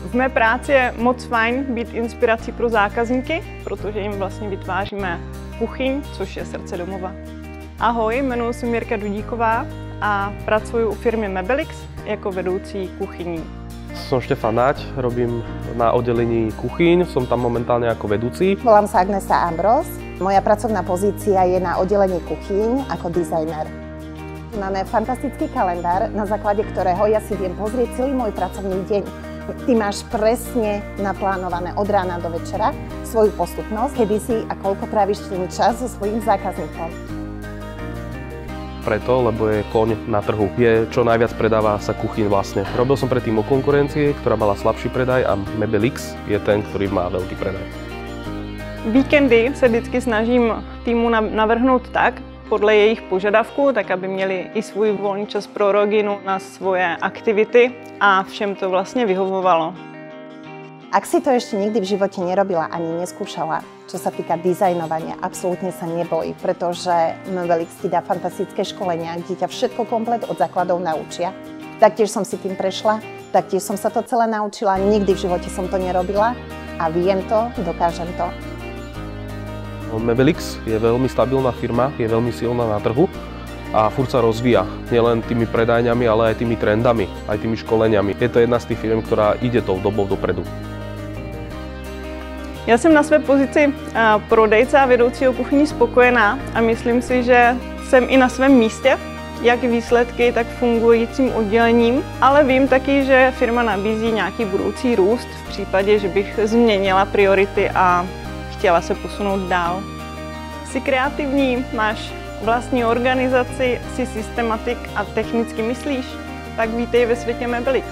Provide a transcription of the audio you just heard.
V mé práci je moc fajn být inspirací pro zákazníky, protože jim vlastně vytváříme kuchyň, což je srdce domova. Ahoj, jmenuji se Mirka Dudíková a pracuji u firmy Mebelix jako vedoucí kuchyní. Som Štefan Naď, robím na oddelení kuchyň, som tam momentálne ako vedúci. Volám sa Agnesa Ambros. Moja pracovná pozícia je na oddelení kuchyň ako dizajner. Máme fantastický kalendár, na základe ktorého ja si viem pozrieť celý môj pracovný deň. Ty máš presne naplánované od rána do večera svoju postupnosť, kedy si a koľko tráviš ten čas so svojím zákazníkom. Preto, lebo je koň na trhu. Je, čo najviac predáva sa kuchyň vlastne. Robil som predtým u konkurencie, ktorá mala slabší predaj a Mebelix je ten, ktorý má veľký predaj. Víkendy se vždycky snažím týmu navrhnout tak, podle jejich požadavků, tak aby měli i svůj volný čas pro rodinu na svoje aktivity a všem to vlastně vyhovovalo. Ak si to ešte nikdy v živote nerobila ani neskúšala, čo sa týka dizajnovania, absolútne sa neboj, pretože Mebelix ti dá fantastické školenia, kde ťa všetko komplet od základov naučia. Taktiež som si tým prešla, taktiež som sa to celé naučila, nikdy v živote som to nerobila a viem to, dokážem to. Mebelix je veľmi stabilná firma, je veľmi silná na trhu a furt sa rozvíja. Nielen tými predajňami, ale aj tými trendami, aj tými školeniami. Je to jedna z tých firm, ktorá ide tou dobou dopredu. Já jsem na své pozici prodejce a vedoucího kuchyní spokojená a myslím si, že jsem i na svém místě, jak výsledky, tak fungujícím oddělením, ale vím taky, že firma nabízí nějaký budoucí růst v případě, že bych změnila priority a chtěla se posunout dál. Jsi kreativní, máš vlastní organizaci, jsi systematik a technicky myslíš, tak vítej ve světě Mebelix.